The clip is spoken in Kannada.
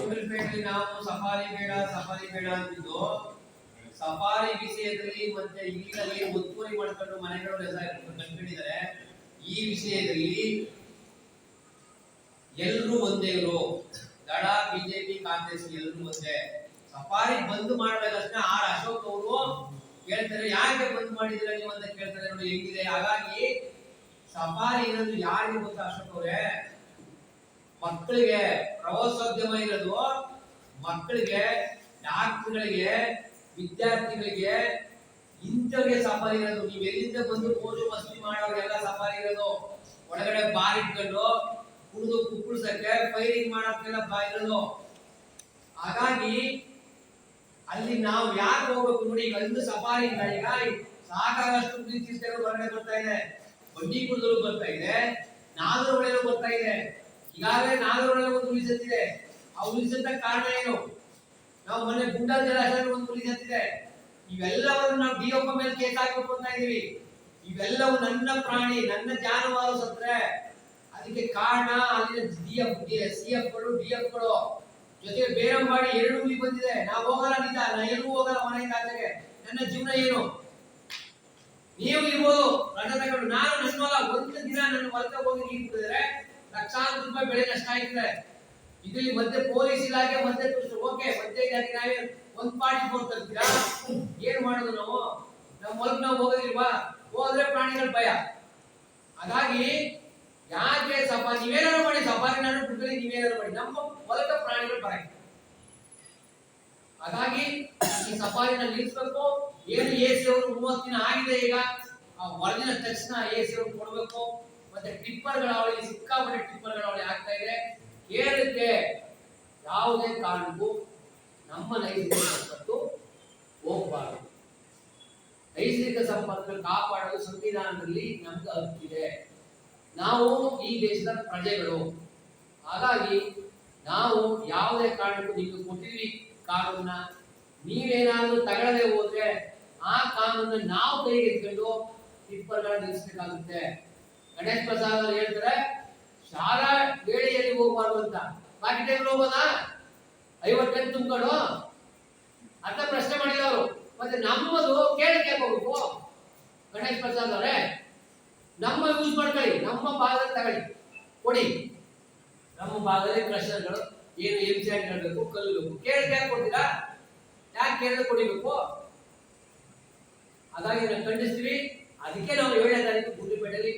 ಗುಂಡ್ಲುಪೇಟೆಯಲ್ಲಿ ನಾವು ಸಫಾರಿ ಬೇಡ ಅಂತಿದ್ದು ಸಫಾರಿ ವಿಷಯದಲ್ಲಿ ಮತ್ತೆ ಇಲ್ಲಿನಲ್ಲಿ ಒತ್ತುವರಿ ಮಾಡ್ಕೊಂಡು ಮನೆಗಳು ಕಂಡುಹಿಡಿದರೆ ಈ ವಿಷಯದಲ್ಲಿ ಎಲ್ಲರೂ ಒಂದೇ ಇವರು ದಳ ಬಿಜೆಪಿ ಕಾಂಗ್ರೆಸ್ ಎಲ್ಲರೂ ಒಂದೇ. ಸಫಾರಿ ಬಂದ್ ಮಾಡಬೇಕಷ್ಟೇ ಆರ್ ಅಶೋಕ್ ಅವರು ಹೇಳ್ತಾರೆ ಯಾಕೆ ಬಂದ್ ಮಾಡಿದ್ರೆ ನೀವು ಅಂತ ಕೇಳ್ತಾರೆ ನೋಡಿ ಹೇಗಿದೆ. ಹಾಗಾಗಿ ಸಫಾರಿ ಇರೋದು ಯಾರಿಗೆ ಗೊತ್ತಾ ಅಶೋಕ್ ಅವರೇ, ಮಕ್ಕಳಿಗೆ ಪ್ರವಾಸೋದ್ಯಮ ಇರೋದು ಮಕ್ಕಳಿಗೆ, ಡಾಕ್ಟರ್ಗಳಿಗೆ, ವಿದ್ಯಾರ್ಥಿಗಳಿಗೆ ಇಂಥವ್ರಿಗೆ ಸಫಾರಿ ಇರೋದು. ನೀವು ಎಲ್ಲಿಂದ ಬಂದು ಮೋಜು ಮಸ್ತಿ ಮಾಡೋರಿಗೆಲ್ಲ ಸಫಾರಿ ಇರೋದು. ಒಳಗಡೆ ಬಾರ್ ಇಟ್ಕೊಂಡು ಕುಡಿದು ಕುಕ್ಕುಳ್ಸಕ್ಕೆ ಫೈರಿಂಗ್ ಮಾಡೋಕ್ಕೆಲ್ಲ ಇರೋದು. ಹಾಗಾಗಿ ಅಲ್ಲಿ ನಾವು ಯಾಕೆ ಹೋಗ್ಬೇಕು ನೋಡಿ. ಈಗ ಒಂದು ಸಫಾರಿ ಇಲ್ಲ, ಈಗ ಸಾಕಾಗಷ್ಟು ಪ್ರೀತಿಸ್ತೇವೆ ಹೊರಗಡೆ ಬರ್ತಾ ಇದೆ, ಬಂಡೀಪುರದಲ್ಲೂ ಬರ್ತಾ ಇದೆ, ನಾಗರಹೊಳೆಯಲ್ಲೂ ಬರ್ತಾ ಇದೆ. ಈಗಾಗಲೇ ನಾಗರಹೊಳೆ ಒಂದು ಉಳಿಸುತ್ತಿದೆ. ಆ ಉಳಿಸತ್ತ ಕಾರಣ ಏನು? ನಾವು ಮೊನ್ನೆ ಗುಂಡಾ ಜಲಾಶಯ ಒಂದು ಉಳಿಸುತ್ತಿದೆ. ಇವೆಲ್ಲವನ್ನು ನಾವು ಡಿಒಪ ಮೇಲೆ ಕೇಸ್ ಹಾಕಬೇಕು ಅಂತ ಇದೀವಿ. ಇವೆಲ್ಲವೂ ನನ್ನ ಪ್ರಾಣಿ, ನನ್ನ ಜಾನುವಾರು ಸತ್ರೆ ಅದಕ್ಕೆ ಕಾರಣ ಅಲ್ಲಿನ ಸಿಎಫ್ ಗಳು, ಡಿಎಫ್ ಗಳು ಜೊತೆಗೆ ಬೇರಂಬಾಡಿ 2 ಹುಲಿ ಬಂದಿದೆ. ನಾವು ಹೋಗಲ್ಲ ನಿಜ, ನಾ ಎಲ್ಲೂ ಹೋಗಲ್ಲ ಮನೆಯಿಂದ ಆಚೆಗೆ. ನನ್ನ ಜೀವನ ಏನು? ನೀವು ಇರ್ಬೋದು ರಜ ತಗೊಂಡು, ನಾನು ನನ್ನ ಹೊಲ ಒಂದು ದಿನ ನನ್ನ ಹೊಲಕ್ಕೆ ಹೋಗಿ ನೀರು ಕುಡಿದ್ರೆ ಲಕ್ಷಾಂತರ ರೂಪಾಯಿ ಬೆಳೆ ನಷ್ಟ ಆಯ್ತದೆ. ಇದರಲ್ಲಿ ಮಧ್ಯೆ ಪೊಲೀಸ್ ಇಲಾಖೆ ಮಧ್ಯೆ ಓಕೆ ಮಧ್ಯೆ ಇಲಾಖೆ ನಾವೇ 144 ತರ್ತೀರಾ? ಏನ್ ಮಾಡೋದು ನಾವು? ನಮ್ಮ ಹೊಲಕ್ಕೆ ನಾವು ಹೋಗೋದಿಲ್ವಾ? ಹೋದ್ರೆ ಪ್ರಾಣಿಗಳ ಭಯ. ಹಾಗಾಗಿ ಯಾಕೆ ಸಫಾರಿ ನೀವೇನಾರು ಮಾಡಿ, ಸಫಾರಿ ನಾನು ಬಿಟ್ಟರೆ ನೀವೇನಾರು ಮಾಡಿ, ನಮ್ಮ ಹೊಲಕ್ಕೆ ಪ್ರಾಣಿಗಳು ಬರ. ಹಾಗಾಗಿ ಈ ಸಫಾರಿನ ನಿಲ್ಲಿಸಬೇಕು. ಏನು ಎಸಿ ಅವರು 30 ದಿನ ಆಗಿದೆ, ಈಗ ಆ ವರದಿನ ತಕ್ಷಣ ಎಸಿ ಅವರು ಕೊಡಬೇಕು. ಮತ್ತೆ ಟಿಪ್ಪರ್ಗಳ ಅವಳಿ, ಸಿಕ್ಕಾಪಟ್ಟೆ ಟಿಪ್ಪರ್ಗಳ ಅವಳಿ ಆಗ್ತಾ ಇದೆ. ಕೇರಳಕ್ಕೆ ಯಾವುದೇ ಕಾರಣಕ್ಕೂ ನಮ್ಮ ನೈಸರ್ಗಿಕ ಸಂಪತ್ತು ಹೋಗಬಾರದು. ನೈಸರ್ಗಿಕ ಸಂಪತ್ತು ಕಾಪಾಡಲು ಸಂವಿಧಾನದಲ್ಲಿ ನಮ್ಗೆ ಹಕ್ಕಿದೆ. ನಾವು ಈ ದೇಶದ ಪ್ರಜೆಗಳು. ಹಾಗಾಗಿ ನಾವು ಯಾವುದೇ ಕಾರಣಕ್ಕೂ ನೀವು ಕೊಟ್ಟಿದ್ವಿ ಕಾನೂನ, ನೀವೇನಾದ್ರೂ ತಗೊಳ್ಳದೆ ಹೋದ್ರೆ ಆ ಕಾನೂನ ನಾವು ಕೈಗೆ ಎತ್ಕೊಂಡು ಟಿಪ್ಪರ್ಗಳ ನಿಲ್ಲಿಸಬೇಕಾಗುತ್ತೆ. ಗಣೇಶ್ ಪ್ರಸಾದ್ ಅವರು ಹೇಳ್ತಾರೆ ಶಾಲಾ ವೇಳೆಯಲ್ಲಿ ಹೋಗಬಾರ್ದು ಅಂತ. ಬಾಕಿ ಟೈಮ್ ಹೋಗೋದಾ? 50 ಟನ್ ತುಂಬಿಕೊಂಡು ಅಂತ ಪ್ರಶ್ನೆ ಮಾಡಿಲ್ಲ ಅವರು. ಮತ್ತೆ ನಮ್ಮದು ಕೇಳಕ್ಕೆ ಹೋಗ್ಬೇಕು. ಗಣೇಶ್ ಪ್ರಸಾದ್ ಅವರೇ, ನಮ್ಮ ಯೂಸ್ ಮಾಡ್ಕೊಳ್ಳಿ, ನಮ್ಮ ಭಾಗದಲ್ಲಿ ತಗೊಳ್ಳಿ, ಕೊಡಿ. ನಮ್ಮ ಭಾಗದಲ್ಲಿ ಕ್ರಷರ್ಗಳು ಏನು ಎಂಸಿಆರ್ ಬೇಕು, ಕಲ್ಲು ಬೇಕು, ಕೇಳಕ್ಕೆ ಯಾಕೆ ಕೊಡ್ತೀರಾ? ಯಾಕೆ ಕೇಳಿದ್ರೆ ಕೊಡಿಬೇಕು? ಹಾಗಾಗಿ ನಾವು ಖಂಡಿಸ್ತೀವಿ. ಅದಕ್ಕೆ ನಾವು 7ನೇ ತಾರೀಕು ಗುಂಡ್ಲುಪೇಟೆಯಲ್ಲಿ